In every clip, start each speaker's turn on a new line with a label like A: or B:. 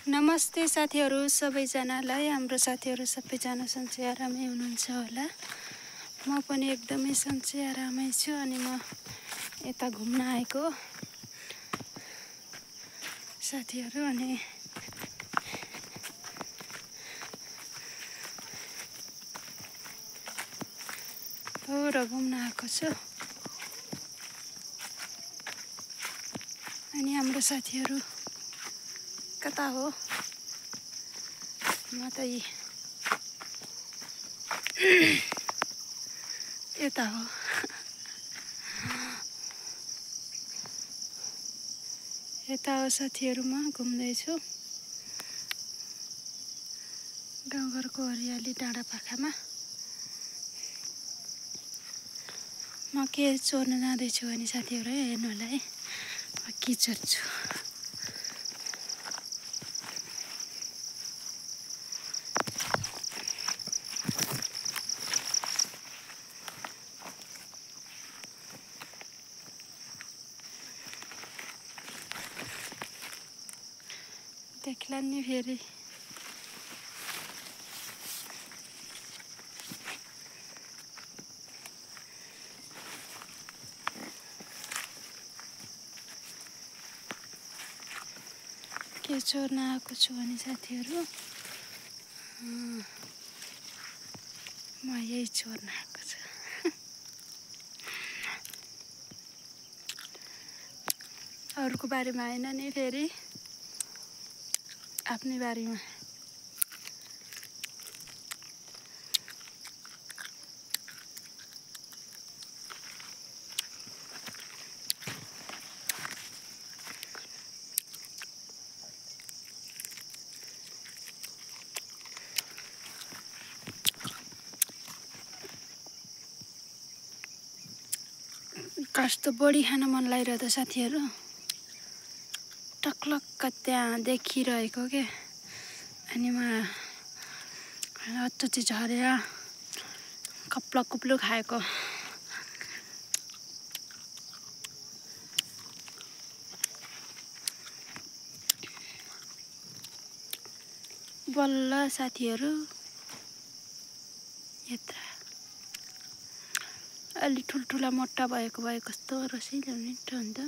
A: नमस्ते साथीहरू सबैजनालाई। हाम्रो साथीहरू सबैजना सन्चै आरामै हुनुहुन्छ होला। म पनि एकदमै सन्चै आरामै छु। अनि म यता घुम्न आएको साथीहरू। अनि र घुम्न आएको छु। अनि हाम्रो साथीहरू कता हो? म त यता हो। यता हो साथीहरू, म घुम्दैछु गाउँघरको हरियाली डाँडा पाखामा। म के चोर्न जाँदैछु भने साथीहरू हेर्नु होला है, म के चोर्छु। देख्ला नि फेरि के चोर्न आएको छु भने साथीहरू, म यही चोर्न आएको छु। अरूको बारेमा होइन नि, फेरि आफ्नै बारेमा। कस्तो बढी खान मन लागिरहेको साथीहरू। टक्लक्क त्यहाँ देखिरहेको के। अनि म अचोची झरेर कप्लो कुप्लो खाएको। बल्ल साथीहरू यता अलि ठुल्ठुला मोटा भएको भए कस्तो रसिलो मिठो हुन्छ।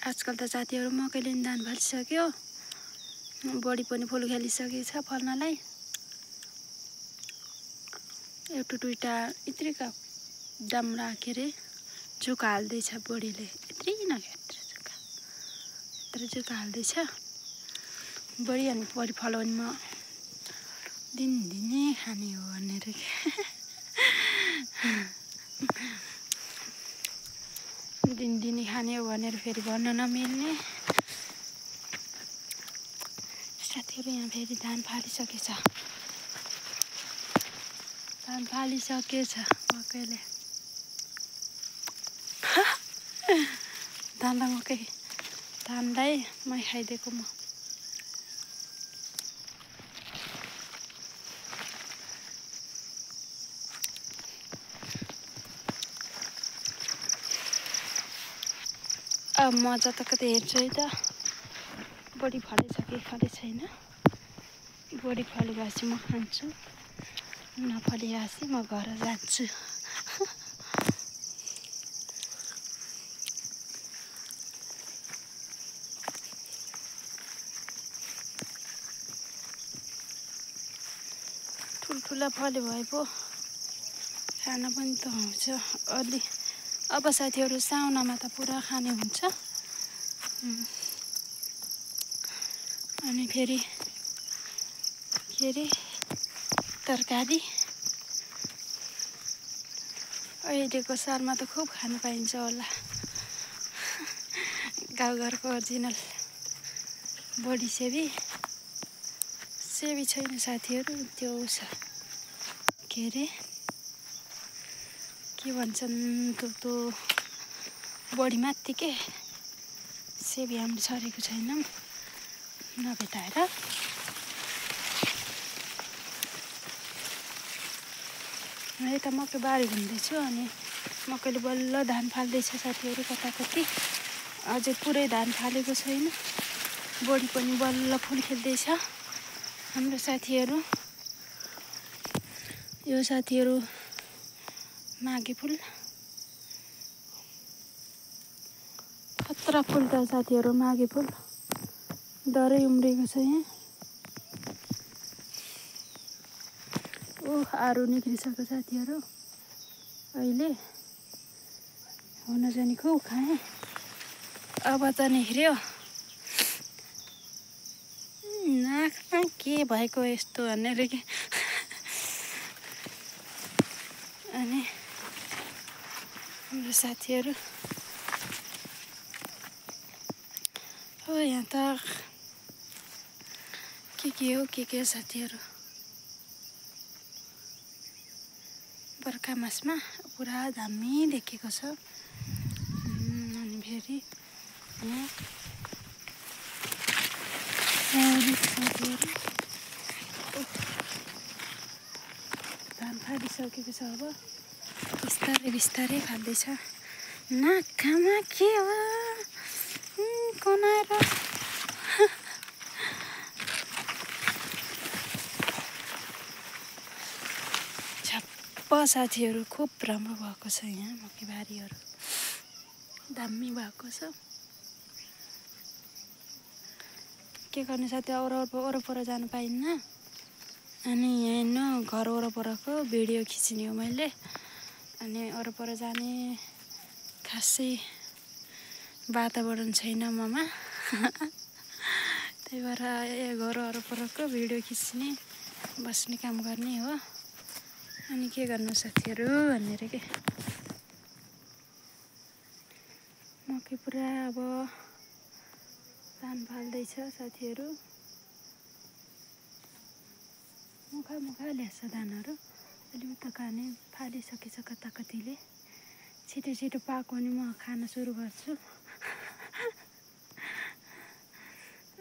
A: आजकल त साथीहरू मकैले नि धान फालिसक्यो, बढी पनि फुल खेलिसकेछ फल्नलाई। एउटा दुईटा यत्रिका डाम्रा के अरे जुका हाल्दैछ बढीले। यत्रै नखेत्र जुका हाल्दैछ। बढी अनि बढी फल्यो भने म दिनदिनै खाने हो भनेर दिनदिनै खाने हो भनेर फेरि भन्न नमिल्ने। साथीहरू यहाँ फेरि धान फालिसकेछ। धान फालिसकेछ मकैले। धान र मकै, धानलाई मै खाइदिएको म। अब म जता कतै हेर्छु है त, बढी फलेछ कि फलेको छैन। बढी फलेपछि म खान्छु, नफलेपछि म घर जान्छु। ठुल्ठुला फल्यो भए पो खान पनि त हुन्छ अलि। अब साथीहरू साउनामा त पुरा खाने हुन्छ। अनि फेरि के अरे तरकारी अहिलेको सालमा त खुब खानु पाइन्छ होला। गाउँघरको ओरिजिनल बडी सेवी छैन साथीहरू, त्यो छ के अरे के भन्छन् त्यो बडी माथि के सेबी हामीले छरेको छैनौँ नभेटाएर। यता मकै बारी घुम्दैछु अनि मकैले बल्ल धान फाल्दैछ साथीहरू कताकति। अझै पुरै धान फालेको छैन, बोडी पनि बल्ल फुल खेल्दैछ हाम्रो साथीहरू। यो साथीहरू माघे फुल, खतरा फुल त साथीहरू माघे फुल, डरै उम्रेको छ यहाँ। आरु निक्लिसक्यो साथीहरू अहिले, हुन चाहिँ खुब खाएँ, अब त निख्रियो। नाकमा के भएको यस्तो भनेर के। अनि हाम्रो साथीहरू हो यहाँ त के हो साथीहरू। बर्खा मासमा पुरा दामी देखेको छ। अनि फेरि यहाँ साथीहरू धान फालिसकेको छ, अब बिस्तारै बिस्तारै फाल्दैछ। नाकमा के हो कनाएर। छप्प साथीहरू खुब राम्रो भएको छ यहाँ मकैबारीहरू, दामी भएको छ। के गर्ने साथी, वरपर जानु पाइन्न। अनि यहाँ घर वरपरको भिडियो खिच्ने हो मैले। अनि वरपर जाने खासै वातावरण छैन ममा। त्यही भएर घर वरपरको भिडियो खिच्ने बस्ने काम गर्ने हो। अनि के गर्नु साथीहरू भनेर के मकै पुरा अब धान फाल्दैछ साथीहरू। मुखा ल्याछ धानहरू, अलि उता खाने फालिसकेछ कताकतिले। छिटो पाको भने म खान सुरु गर्छु।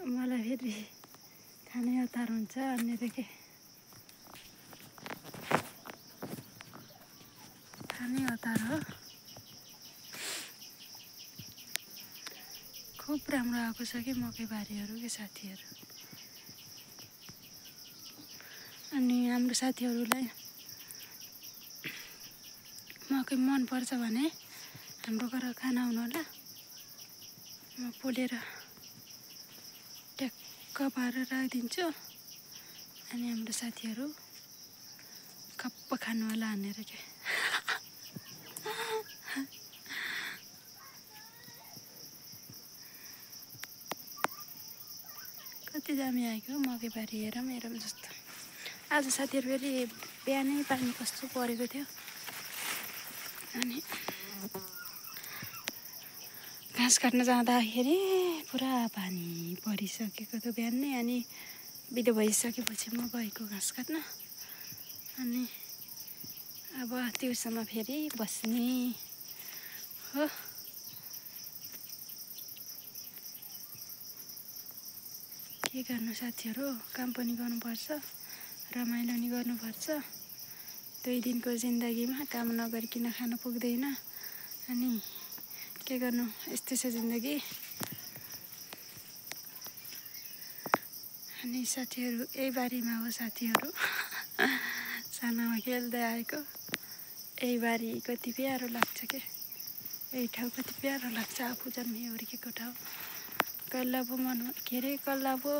A: मलाई फेरि खाने हतार हुन्छ भनेर के खाने हतार हो। खुब राम्रो आएको छ कि मकैबारीहरू के साथीहरू। अनि हाम्रो साथीहरूलाई मकै मन पर्छ भने हाम्रो घर खाना आउनु होला। म पोलेर ट्याक्क पारेर राखिदिन्छु। अनि हाम्रो साथीहरू खप्प खानु होला भनेर के कति दामी आएको मकैबारी हेरौँ जस्तो। आज साथीहरू फेरि बिहानै पानी कस्तो परेको थियो। अनि घाँस काट्न जाँदाखेरि पुरा पानी परिसकेको थियो बिहानै। अनि बिदा भइसकेपछि म गएको घाँस काट्न। अनि अब त्योसम्म फेरि बस्ने हो। के गर्नु साथीहरू, काम पनि गर्नुपर्छ, रमाइलो नि गर्नुपर्छ। 2 दिनको जिन्दगीमा काम नगरिकन खान पुग्दैन। अनि के गर्नु, यस्तै छ जिन्दगी। अनि साथीहरू यही बारीमा हो साथीहरू। सानामा खेल्दै आएको यही बारी कति प्यारो लाग्छ के। यही ठाउँ कति प्यारो लाग्छ, आफू जन्मे हुर्केको ठाउँ। कल्ला पो कल्ला पो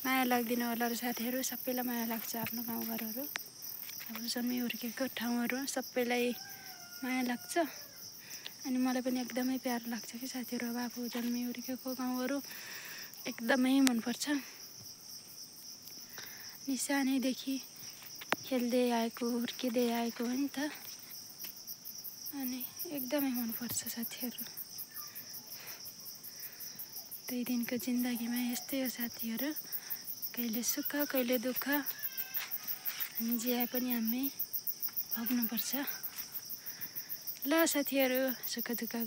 A: माया लाग्दैन होला र साथीहरू। सबैलाई माया लाग्छ आफ्नो गाउँघरहरू, अब जन्मे हुर्केको ठाउँहरू सबैलाई माया लाग्छ। अनि मलाई पनि एकदमै प्यारो लाग्छ कि साथीहरू। अब आफू जन्मे हुर्केको गाउँहरू एकदमै मनपर्छ। अनि सानैदेखि खेल्दै आएको हुर्किँदै आएको हो नि त। अनि एकदमै मनपर्छ साथीहरू। 2 दिनको जिन्दगीमा यस्तै हो साथीहरू, कहिले सुख कहिले दुःख। अनि जे आए पनि हामी भोग्नुपर्छ। ल साथीहरू, सुख दुःख